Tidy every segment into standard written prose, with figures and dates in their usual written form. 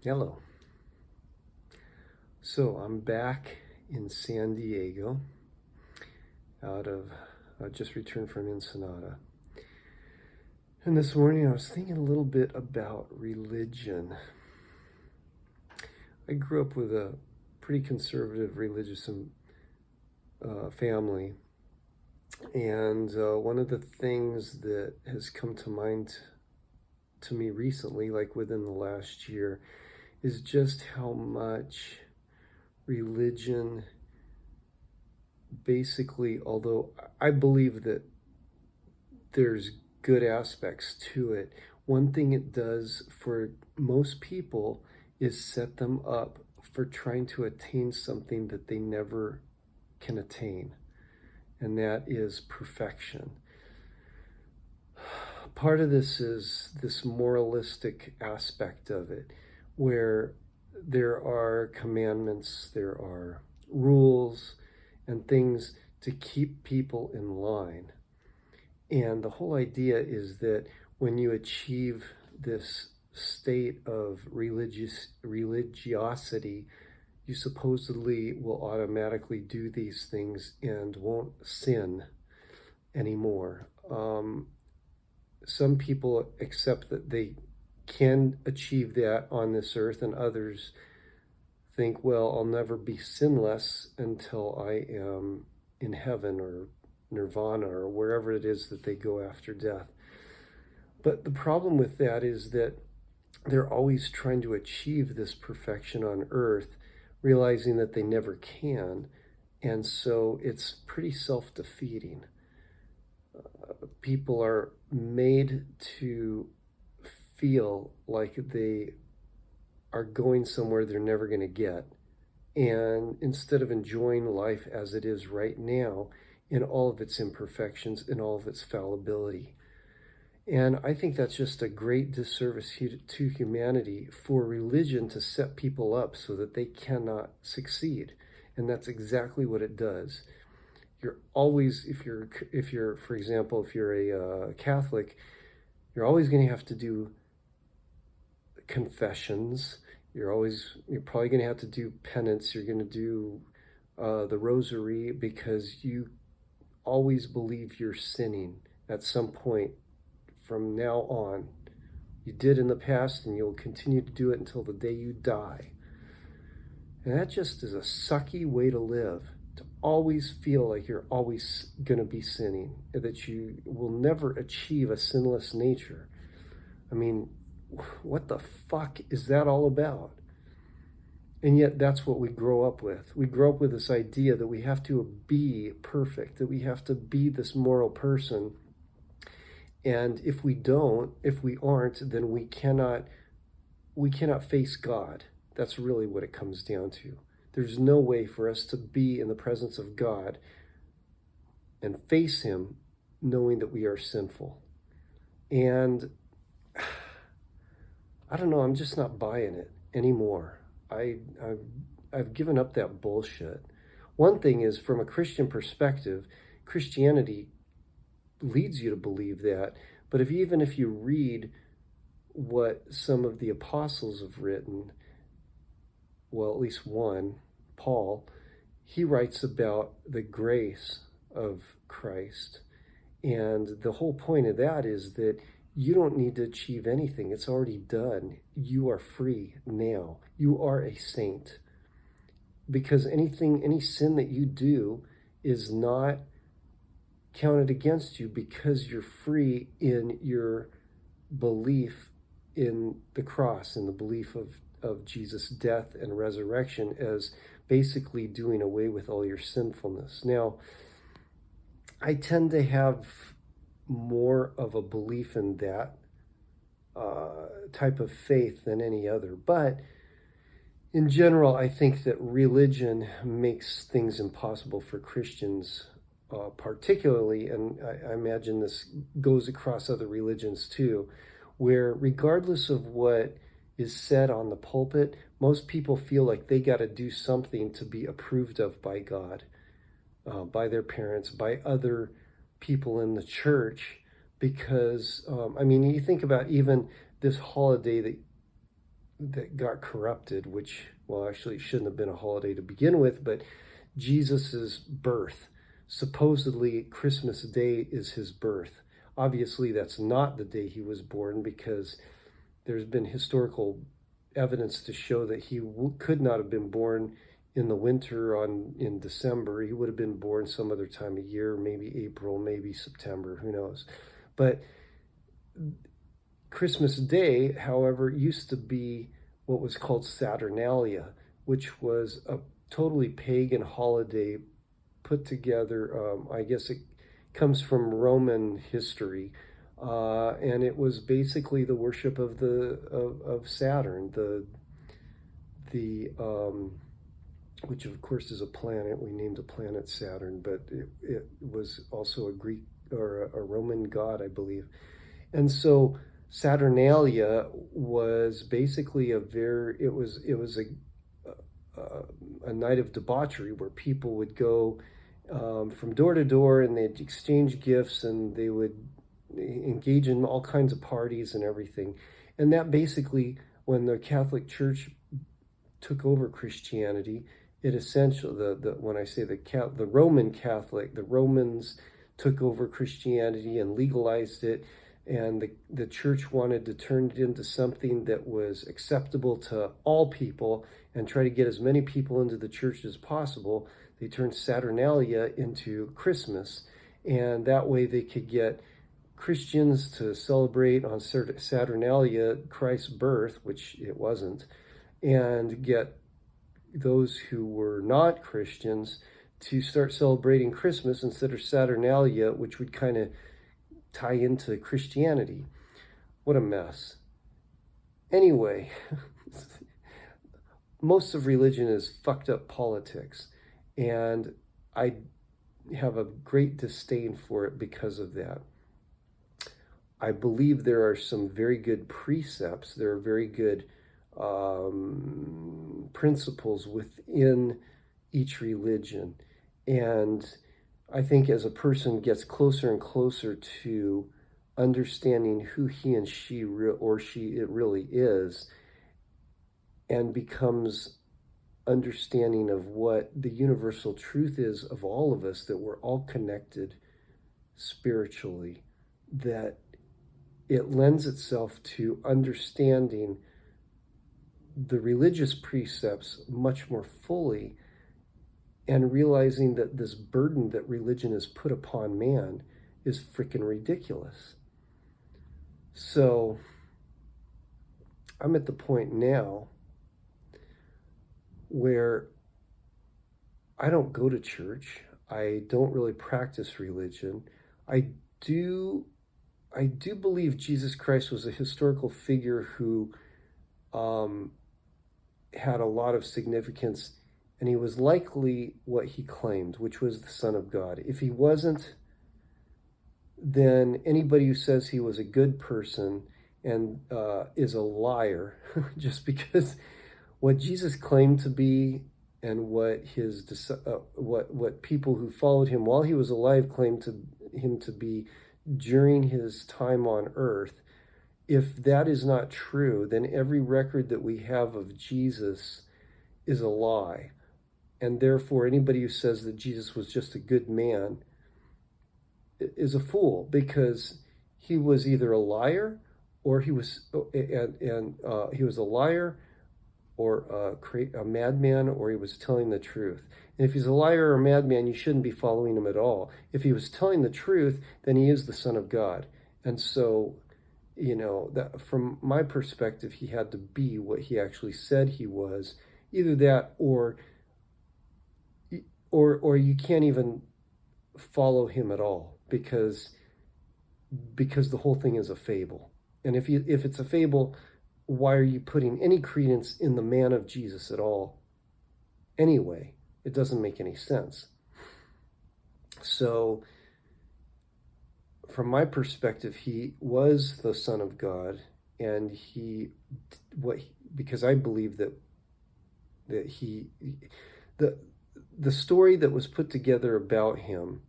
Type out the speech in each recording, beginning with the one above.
Hello. So I'm back in San Diego I just returned from Ensenada. And this morning I was thinking a little bit about religion. I grew up with a pretty conservative religious family. And one of the things that has come to mind to me recently, like within the last year, is just how much religion basically, although I believe that there's good aspects to it, one thing it does for most people is set them up for trying to attain something that they never can attain, and that is perfection. Part of this is this moralistic aspect of it, where there are commandments, there are rules and things to keep people in line. And the whole idea is that when you achieve this state of religiosity, you supposedly will automatically do these things and won't sin anymore. Some people accept that they can achieve that on this earth, and others think, well, I'll never be sinless until I am in heaven or nirvana or wherever it is that they go after death. But the problem with that is that they're always trying to achieve this perfection on earth, realizing that they never can. And so it's pretty self-defeating. People are made to feel like they are going somewhere they're never going to get. And instead of enjoying life as it is right now, in all of its imperfections, in all of its fallibility. And I think that's just a great disservice to humanity for religion to set people up so that they cannot succeed. And that's exactly what it does. You're always, if you're, for example, if you're a Catholic, you're always going to have to do confessions. You're probably going to have to do penance. You're going to do the rosary, because you always believe you're sinning at some point from now on. You did in the past, and you'll continue to do it until the day you die. And that just is a sucky way to live, to always feel like you're always going to be sinning, that you will never achieve a sinless nature. I mean, what the fuck is that all about? And yet that's what we grow up with. We grow up with this idea that we have to be perfect, that we have to be this moral person. And if we aren't, then we cannot face God. That's really what it comes down to. There's no way for us to be in the presence of God and face him knowing that we are sinful. And I don't know, I'm just not buying it anymore. I've given up that bullshit. One thing is, from a Christian perspective, Christianity leads you to believe that. But even if you read what some of the apostles have written, well, at least one, Paul, he writes about the grace of Christ. And the whole point of that is that you don't need to achieve anything. It's already done. You are free now. You are a saint. Because any sin that you do is not counted against you, because you're free in your belief in the cross, in the belief of Jesus' death and resurrection as basically doing away with all your sinfulness. Now, I tend to have more of a belief in that type of faith than any other. But in general, I think that religion makes things impossible for Christians, particularly, and I imagine this goes across other religions too, where regardless of what is said on the pulpit, most people feel like they got to do something to be approved of by God, by their parents, by other people in the church, because, you think about even this holiday that that got corrupted, which, well, actually, it shouldn't have been a holiday to begin with, but Jesus's birth. Supposedly, Christmas Day is his birth. Obviously, that's not the day he was born, because there's been historical evidence to show that he could not have been born in the winter in December. He would have been born some other time of year, maybe April, maybe September, who knows. But Christmas Day, however, used to be what was called Saturnalia, which was a totally pagan holiday put together. I guess it comes from Roman history, and it was basically the worship of of Saturn, the which of course is a planet. We named a planet Saturn, but it was also a Greek or a Roman god, I believe. And so Saturnalia was basically it was a night of debauchery where people would go from door to door, and they'd exchange gifts, and they would engage in all kinds of parties and everything. And that basically, when the Catholic Church took over Christianity, it essentially, when I say the Roman Catholic, the Romans took over Christianity and legalized it, and the church wanted to turn it into something that was acceptable to all people and try to get as many people into the church as possible. They turned Saturnalia into Christmas, and that way they could get Christians to celebrate on Saturnalia Christ's birth, which it wasn't, and get those who were not Christians to start celebrating Christmas instead of Saturnalia, which would kind of tie into Christianity. What a mess. Anyway, most of religion is fucked up politics, and I have a great disdain for it because of that. I believe there are some very good precepts, there are very good principles within each religion, and I think as a person gets closer and closer to understanding who he and she it really is, and becomes understanding of what the universal truth is of all of us, that we're all connected spiritually, that it lends itself to understanding the religious precepts much more fully, and realizing that this burden that religion has put upon man is freaking ridiculous. So I'm at the point now where I don't go to church. I don't really practice religion. I do believe Jesus Christ was a historical figure who had a lot of significance, and he was likely what he claimed, which was the Son of God. If he wasn't, then anybody who says he was a good person and is a liar, just because what Jesus claimed to be and what what people who followed him while he was alive claimed him to be during his time on earth. If that is not true, then every record that we have of Jesus is a lie. And therefore, anybody who says that Jesus was just a good man is a fool, because he was either a liar, or he was a liar, or a madman, or he was telling the truth. And if he's a liar or a madman, you shouldn't be following him at all. If he was telling the truth, then he is the Son of God. And so, that from my perspective, he had to be what he actually said he was. Either that, or you can't even follow him at all, because the whole thing is a fable. And if it's a fable, why are you putting any credence in the man of Jesus at all? Anyway, it doesn't make any sense. So, from my perspective, he was the Son of God, and because I believe that the story that was put together about him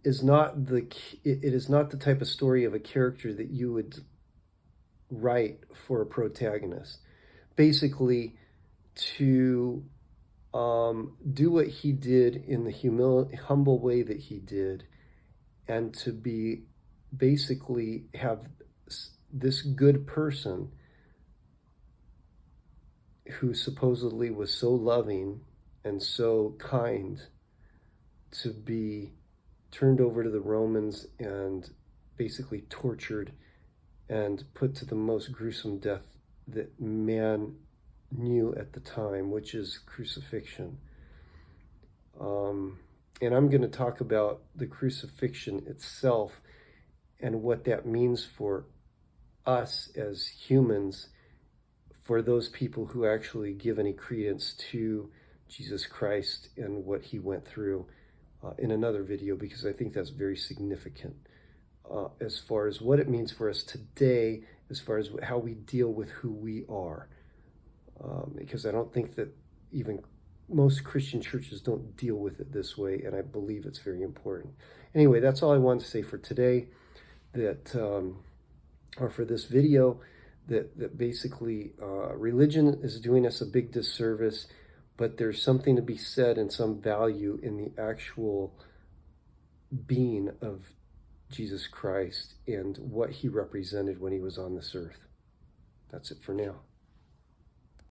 is not the type of story of a character that you would right for a protagonist. Basically, to do what he did in the humble way that he did, and to be basically have this good person who supposedly was so loving and so kind to be turned over to the Romans and basically tortured and put to the most gruesome death that man knew at the time, which is crucifixion. And I'm going to talk about the crucifixion itself and what that means for us as humans, for those people who actually give any credence to Jesus Christ and what he went through, in another video, because I think that's very significant as far as what it means for us today, as far as how we deal with who we are. Because I don't think that even most Christian churches don't deal with it this way, and I believe it's very important. Anyway, that's all I wanted to say for today, that or for this video, that basically religion is doing us a big disservice, but there's something to be said and some value in the actual being of Jesus Christ and what he represented when he was on this earth. That's it for now.